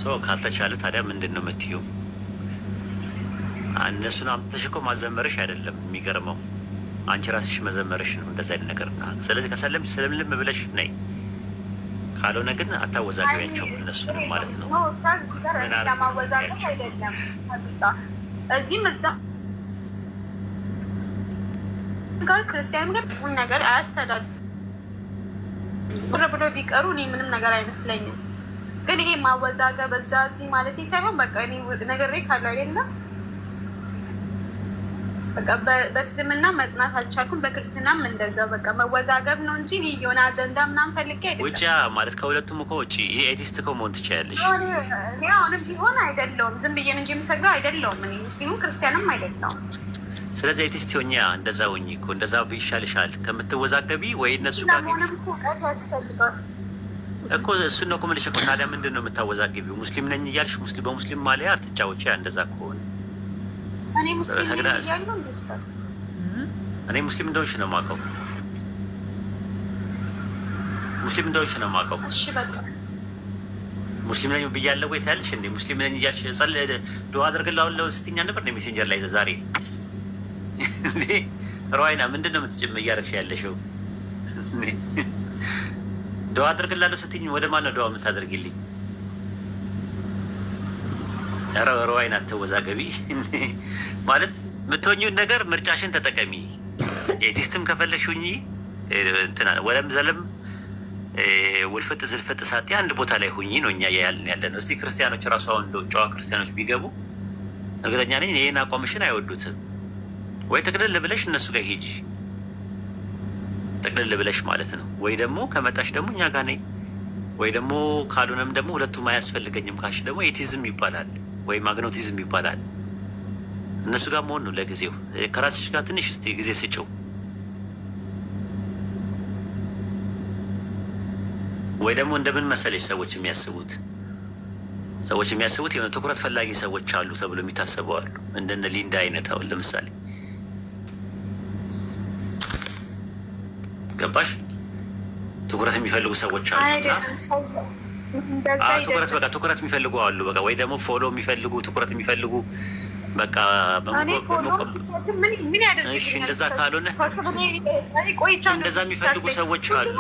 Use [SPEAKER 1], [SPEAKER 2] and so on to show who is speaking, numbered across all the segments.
[SPEAKER 1] ሰው ካልተቻለ ታዲያ ምንድን ነው የምትይው? እነሱን አምጥተሽ እኮ ማዘመርሽ አይደለም የሚገርመው፣ አንቺ ራስሽ መዘመርሽ ነው እንደዛ አይነት ነገር። ስለዚህ ከሰለምሽ ስለምልም ብለሽ ነይ፣ ካልሆነ ግን አታወዛግቢያቸው እነሱንም ማለት ነው።
[SPEAKER 2] ለማወዛገብ አይደለም እዚህም እዛ ጋር ክርስቲያንም ጋር ቁም ነገር አያስተዳድሩ ብሎ ቢቀሩ እኔ ምንም ነገር አይመስለኝም። ግን ይሄ ማወዛገብ እዛ እዚህ ማለት ሳይሆን በቃ እኔ ነገሬ ካለው አይደለም በቃ በእስልምና መጽናት አልቻልኩም፣ በክርስትናም እንደዛው በቃ መወዛገብ ነው እንጂ የሆነ አጀንዳ ምናምን ፈልጌ አይደለም።
[SPEAKER 1] ውጭ ማለት ከሁለቱም እኮ ውጭ ይሄ ኤቲስት እኮ መሆን ትችያለሽ።
[SPEAKER 2] እኔ አሁንም ቢሆን አይደለውም ዝም ብዬ እንጂ የምሰግደው አይደለውም። እኔ ሙስሊሙም ክርስቲያንም አይደለውም።
[SPEAKER 1] ስለዚህ ኤቲስት ሆኛ እንደዛ ሆኚ እኮ እንደዛ ይሻልሻል ከምትወዛገቢ ወይ እነሱ ጋር
[SPEAKER 2] እውቀት ያስፈልጋል
[SPEAKER 1] እኮ እሱን ነው እኮ የምልሽ እኮ። ታዲያ ምንድን ነው የምታወዛግቢው? ሙስሊም ነኝ እያልሽ በሙስሊም ማሊያ አትጫወቺ። እንደዛ ከሆነ
[SPEAKER 2] እኔ ሙስሊም ነኝ እያለሁ እንደስታስ
[SPEAKER 1] እኔ ሙስሊም እንደሆንሽ ነው የማውቀው። ሙስሊም እንደሆንሽ ነው የማውቀው።
[SPEAKER 2] እሺ በቃ
[SPEAKER 1] ሙስሊም ነኝ ብያለሁ ወይ ታያለሽ እንዴ? ሙስሊም ነኝ እያልሽ ዱዓ አድርግልሃለሁ ስትይኝ ነበር ነው ሜሴንጀር ላይ ዛሬ። ሩዋይና ምንድን ነው የምትጭም እያደረግሽ ያለሽው? ዱዓ አድርግልሃለሁ ስትይኝ ወደ ማን ነው ዱዓ የምታደርጊልኝ? ኧረ ሩዋይና አትወዛገቢ። ማለት የምትሆኚውን ነገር ምርጫሽን ተጠቀሚ። ኤቲስትም ከፈለግሽ ሁኚ፣ እንትና ወለም ዘለም ውልፍጥ ዝልፍጥ ሳቴ አንድ ቦታ ላይ ሁኚ ነው እኛ ያልን ያለ ነው። እስቲ ክርስቲያኖች ራሱ አሁን ጨዋ ክርስቲያኖች ቢገቡ እርግጠኛ ነኝ ይህን አቋምሽን አይወዱትም። ወይ ጥቅልል ብለሽ እነሱ ጋር ሂጂ፣ ጥቅልል ብለሽ ማለት ነው። ወይ ደግሞ ከመጣሽ ደግሞ እኛ ጋር ነይ፣ ወይ ደግሞ ካልሆነም ደግሞ ሁለቱም አያስፈልገኝም ካሽ ደግሞ ኤቲዝም ይባላል ወይም አግኖቲዝም ይባላል። እነሱ ጋር መሆን ነው ለጊዜው። ከራስሽ ጋር ትንሽ እስቲ ጊዜ ስጭው። ወይ ደግሞ እንደምን መሰለሽ ሰዎች የሚያስቡት የሆነ ትኩረት ፈላጊ ሰዎች አሉ ተብሎ የሚታሰቡ አሉ። እንደነ ሊንዳ አይነት አሁን ለምሳሌ ገባሽ? ትኩረት የሚፈልጉ ሰዎች አሉ። ትኩረት የሚፈልጉ አሉ። በቃ ወይ ደግሞ ፎሎ የሚፈልጉ ትኩረት የሚፈልጉ በቃ እሺ፣ እንደዛ ካልሆነ እንደዛ የሚፈልጉ ሰዎች አሉ።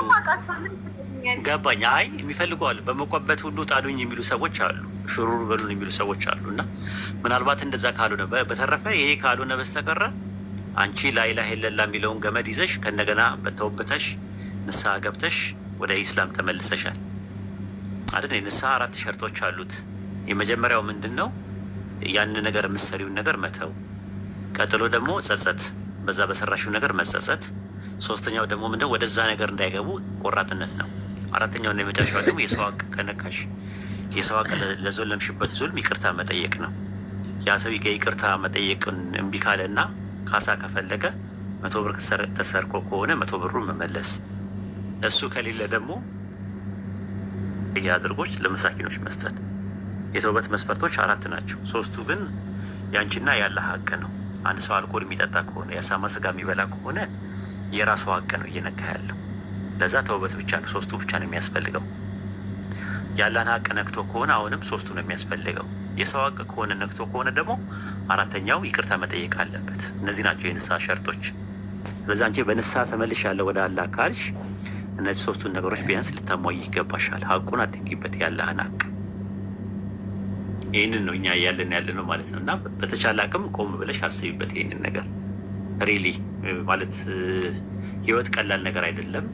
[SPEAKER 1] ገባኝ። አይ የሚፈልጉ አሉ። በመቆበት ሁሉ ጣሉኝ የሚሉ ሰዎች አሉ። ሽሩር በሉን የሚሉ ሰዎች አሉ። እና ምናልባት እንደዛ ካልሆነ በተረፈ ይሄ ካልሆነ በስተቀረ አንቺ ላኢላሀ ኢለላህ የሚለውን ገመድ ይዘሽ ከእንደገና በተወበተሽ ንስሐ ገብተሽ ወደ ኢስላም ተመልሰሻል አይደል? ንስሐ 4 ሸርጦች አሉት። የመጀመሪያው ምንድን ነው? ያን ነገር የምትሰሪውን ነገር መተው። ቀጥሎ ደግሞ ጸጸት፣ በዛ በሰራሽው ነገር መጸጸት። ሶስተኛው ደግሞ ምንድነው? ወደዛ ነገር እንዳይገቡ ቆራጥነት ነው። አራተኛው እና የመጨረሻው ደግሞ የሰው ሀቅ ከነካሽ የሰው ሀቅ ለዞለምሽበት ዙልም ይቅርታ መጠየቅ ነው። ያ ሰው ይቅርታ መጠየቅን እምቢ ካለ እና ካሳ ከፈለገ 100 ብር ተሰርቆ ከሆነ 100 ብሩን መመለስ። እሱ ከሌለ ደግሞ አድርጎች ለመሳኪኖች መስጠት። የተውበት መስፈርቶች 4 ናቸው። 3ቱ ግን ያንቺና ያለ ሀቅ ነው። አንድ ሰው አልኮል የሚጠጣ ከሆነ የአሳማ ስጋ የሚበላ ከሆነ የራሱ ሀቅ ነው እየነካ ያለው። ለዛ ተውበት ብቻ ነው፣ 3ቱ ብቻ ነው የሚያስፈልገው። ያለን ሀቅ ነክቶ ከሆነ አሁንም 3ቱ ነው የሚያስፈልገው። የሰው ሀቅ ከሆነ ነክቶ ከሆነ ደግሞ 4ተኛው ይቅርታ መጠየቅ አለበት። እነዚህ ናቸው የንስሐ ሸርጦች። ስለዚህ አንቺ በንስሐ ተመልሻለሁ ወደ አላህ ካልሽ እነዚህ 3ቱን ነገሮች ቢያንስ ልታሟይ ይገባሻል። ሀቁን አትንኪበት፣ ያለህን ሀቅ። ይህንን ነው እኛ ያለ ነው ማለት ነው። እና በተቻለ አቅም ቆም ብለሽ አስቢበት ይህንን ነገር። ሪሊ ማለት ህይወት ቀላል ነገር አይደለም።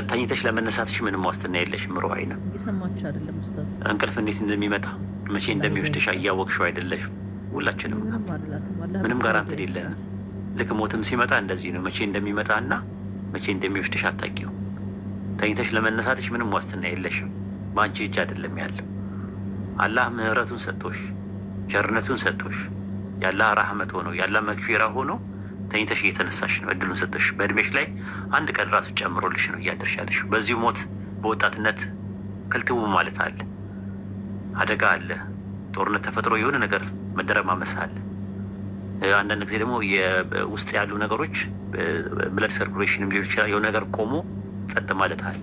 [SPEAKER 1] ተኝተሽ ለመነሳትሽ ምንም ዋስትና የለሽም። ሩዋይና
[SPEAKER 3] እየሰማችሁ አይደለም ኡስታዝ?
[SPEAKER 1] እንቅልፍ እንዴት እንደሚመጣ መቼ እንደሚወስድሽ እያወቅሽው አይደለሽም። ሁላችንም ምንም ጋራንት የለንም። ልክ ሞትም ሲመጣ እንደዚህ ነው። መቼ እንደሚመጣ እና መቼ እንደሚወስድሽ አታውቂው። ተኝተሽ ለመነሳትሽ ምንም ዋስትና የለሽም። በአንቺ እጅ አይደለም ያለው። አላህ ምህረቱን ሰጥቶሽ ቸርነቱን ሰጥቶሽ ያላህ ራህመት ሆኖ ያላህ መግፊራ ሆኖ ተኝተሽ እየተነሳሽ ነው። እድሉን ሰጥቶሽ በእድሜሽ ላይ አንድ ቀን ራሱ ጨምሮልሽ ነው እያደርሻለሽ። በዚሁ ሞት በወጣትነት ክልትው ማለት አለ፣ አደጋ አለ፣ ጦርነት ተፈጥሮ የሆነ ነገር መደረማመስ አለ። አንዳንድ ጊዜ ደግሞ ውስጥ ያሉ ነገሮች ብለድ ሰርኩሌሽንም ሊሆን ይችላል። የሆነ ነገር ቆሞ ጸጥ ማለት አለ።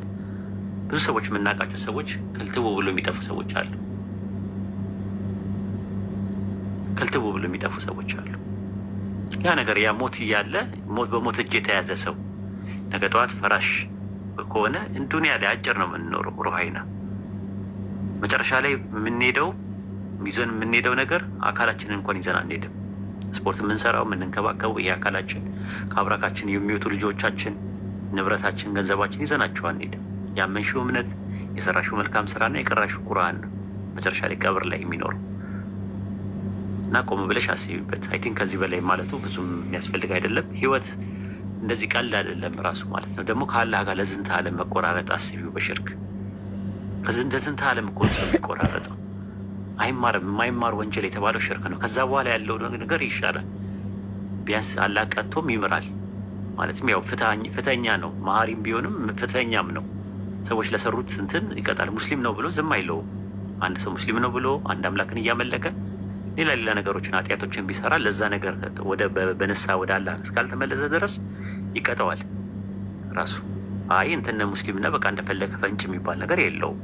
[SPEAKER 1] ብዙ ሰዎች የምናውቃቸው ሰዎች ክልትው ብሎ የሚጠፉ ሰዎች አሉ። ክልትው ብሎ የሚጠፉ ሰዎች አሉ። ያ ነገር ያ ሞት እያለ በሞት እጅ የተያዘ ሰው ነገ ጠዋት ፈራሽ ከሆነ ዱንያ ላይ አጭር ነው የምንኖረው። ሩሃይና መጨረሻ ላይ ይዘን የምንሄደው ነገር አካላችንን እንኳን ይዘን አንሄድም። ስፖርት የምንሰራው የምንንከባከበው ይሄ አካላችን፣ ከአብራካችን የሚወጡ ልጆቻችን፣ ንብረታችን፣ ገንዘባችን ይዘናቸው አንሄድም። ያመንሽው እምነት፣ የሰራሽው መልካም ስራና የቀራሽው ቁርአን ነው መጨረሻ ላይ ቀብር ላይ የሚኖረው እና ቆም ብለሽ አስቢበት። አይ ቲንክ ከዚህ በላይ ማለቱ ብዙም የሚያስፈልግ አይደለም። ህይወት እንደዚህ ቀልድ አይደለም ራሱ ማለት ነው። ደግሞ ከአላህ ጋር ለዝንተ ዓለም መቆራረጥ አስቢው። በሽርክ ለዝንተ ዓለም እኮ ነው የሚቆራረጠው። አይማርም። የማይማር ወንጀል የተባለው ሽርክ ነው። ከዛ በኋላ ያለው ነገር ይሻላል። ቢያንስ አላህ ቀጥቶም ይምራል። ማለትም ያው ፍትሀኛ ነው። መሀሪም ቢሆንም ፍትሀኛም ነው። ሰዎች ለሰሩት እንትን ይቀጣል። ሙስሊም ነው ብሎ ዝም አይለውም። አንድ ሰው ሙስሊም ነው ብሎ አንድ አምላክን እያመለከ ሌላ ነገሮችን ኃጢአቶችን ቢሰራ ለዛ ነገር በንሳ ወደ አላህ እስካልተመለሰ ድረስ ይቀጠዋል ራሱ። አይ እንትነ ሙስሊም ነህ በቃ እንደፈለገ ፈንጭ የሚባል ነገር የለውም።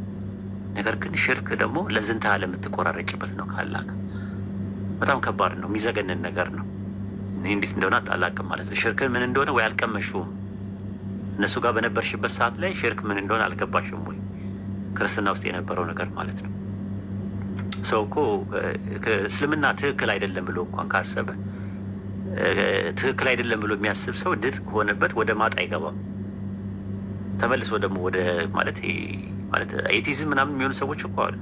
[SPEAKER 1] ነገር ግን ሽርክ ደግሞ ለዝንተ ዓለም የምትቆራረጭበት ነው ከአላህ ጋር። በጣም ከባድ ነው፣ የሚዘገንን ነገር ነው። እኔ እንዴት እንደሆነ አላውቅም ማለት ነው። ሽርክን ምን እንደሆነ ወይ አልቀመሽውም። እነሱ ጋር በነበርሽበት ሰዓት ላይ ሽርክ ምን እንደሆነ አልገባሽም ወይ? ክርስትና ውስጥ የነበረው ነገር ማለት ነው። ሰው እኮ እስልምና ትክክል አይደለም ብሎ እንኳን ካሰበ ትክክል አይደለም ብሎ የሚያስብ ሰው ድጥ ከሆነበት ወደ ማጥ አይገባም። ተመልሶ ደግሞ ወደ ማለት ኤቲዝም ምናምን የሚሆኑ ሰዎች እኮ አሉ።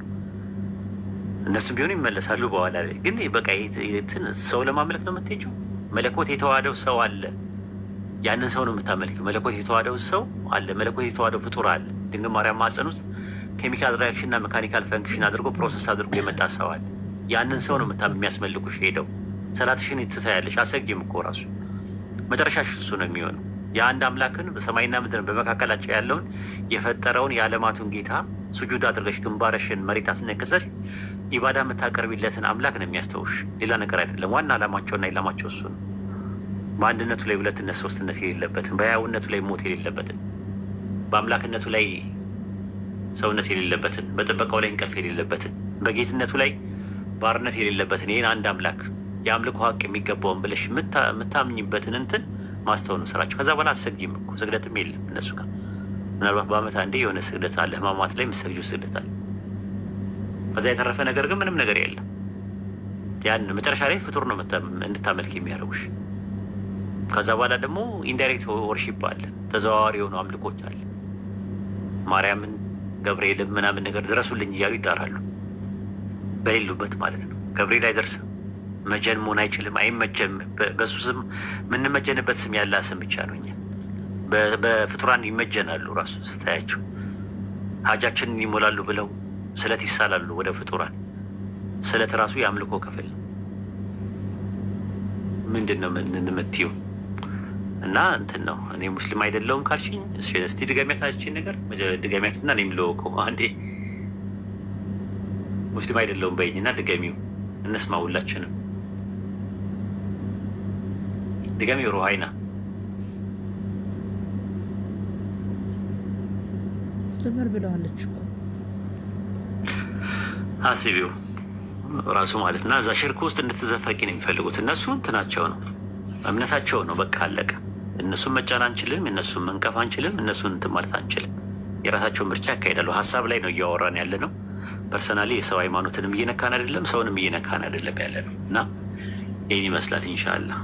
[SPEAKER 1] እነሱም ቢሆኑ ይመለሳሉ በኋላ ላይ። ግን በቃ ሰው ለማምለክ ነው የምትሄጂው። መለኮት የተዋሃደው ሰው አለ። ያንን ሰው ነው የምታመልኪው። መለኮት የተዋሃደው ሰው አለ። መለኮት የተዋሃደው ፍጡር አለ። ድንግል ማርያም ማህፀን ውስጥ ኬሚካል ሪያክሽን እና ሜካኒካል ፈንክሽን አድርጎ ፕሮሰስ አድርጎ የመጣ ሰው አለ። ያንን ሰው ነው የሚያስመልኩሽ። ሄደው ሰላትሽን ትታያለሽ። አሰግጂም እኮ ራሱ መጨረሻሽ እሱ ነው የሚሆነው። የአንድ አምላክን በሰማይና ምድርን በመካከላቸው ያለውን የፈጠረውን የዓለማቱን ጌታ ሱጁድ አድርገሽ ግንባርሽን መሬት አስነክሰሽ ኢባዳ የምታቀርቢለትን አምላክ ነው የሚያስተውሽ፣ ሌላ ነገር አይደለም። ዋና ዓላማቸውና ኢላማቸው እሱ ነው። በአንድነቱ ላይ ሁለትነት ሶስትነት የሌለበትን፣ በሕያውነቱ ላይ ሞት የሌለበትን፣ በአምላክነቱ ላይ ሰውነት የሌለበትን፣ በጥበቃው ላይ እንቅልፍ የሌለበትን፣ በጌትነቱ ላይ ባርነት የሌለበትን ይህን አንድ አምላክ የአምልኮ ሀቅ የሚገባውን ብለሽ የምታምኝበትን እንትን ማስተው ነው ስራቸው። ከዛ በኋላ አሰግጂም እኮ ስግደትም የለም እነሱ ጋር። ምናልባት በዓመት አንዴ የሆነ ስግደት አለ፣ ህማማት ላይ የምትሰግጂው ስግደት አለ። ከዛ የተረፈ ነገር ግን ምንም ነገር የለም። ያን መጨረሻ ላይ ፍጡር ነው እንድታመልክ የሚያደርጉሽ። ከዛ በኋላ ደግሞ ኢንዳይሬክት ወርሺፕ አለ፣ ተዘዋዋሪ የሆኑ አምልኮች አለ። ማርያምን ገብርኤልን ምናምን ነገር ድረሱልኝ እያሉ ይጠራሉ፣ በሌሉበት ማለት ነው። ገብርኤል አይደርስም፣ መጀን መሆን አይችልም፣ አይመጀም። በሱ ስም የምንመጀንበት ስም ያለ ስም ብቻ ነው። እኛ በፍጡራን ይመጀናሉ። ራሱ ስታያቸው ሀጃችንን ይሞላሉ ብለው ስለት ይሳላሉ ወደ ፍጡራን። ስለት ራሱ የአምልኮ ክፍል ነው። ምንድን ነው የምትይው? እና እንትን ነው። እኔ ሙስሊም አይደለሁም ካልሽኝ እስቲ ድገሚያታችን ነገር ድገሚያትና እኔም ልወቀው አንዴ። ሙስሊም አይደለሁም በይኝና ድገሚው፣ እንስማ ሁላችንም። ድገሚው ሩሃይና።
[SPEAKER 3] ስትምር ብለዋለች
[SPEAKER 1] አስቢው ራሱ ማለት እና እዛ ሽርክ ውስጥ እንድትዘፈቂ ነው የሚፈልጉት። እነሱ እንትናቸው ነው፣ እምነታቸው ነው። በቃ አለቀ። እነሱን መጫን አንችልም፣ እነሱን መንቀፍ አንችልም፣ እነሱን እንትን ማለት አንችልም። የራሳቸውን ምርጫ ያካሄዳሉ። ሀሳብ ላይ ነው እያወራን ያለ ነው። ፐርሰናሊ የሰው ሃይማኖትንም እየነካን አይደለም፣ ሰውንም እየነካን አይደለም ያለ ነው። እና ይህን ይመስላል ኢንሻአላህ።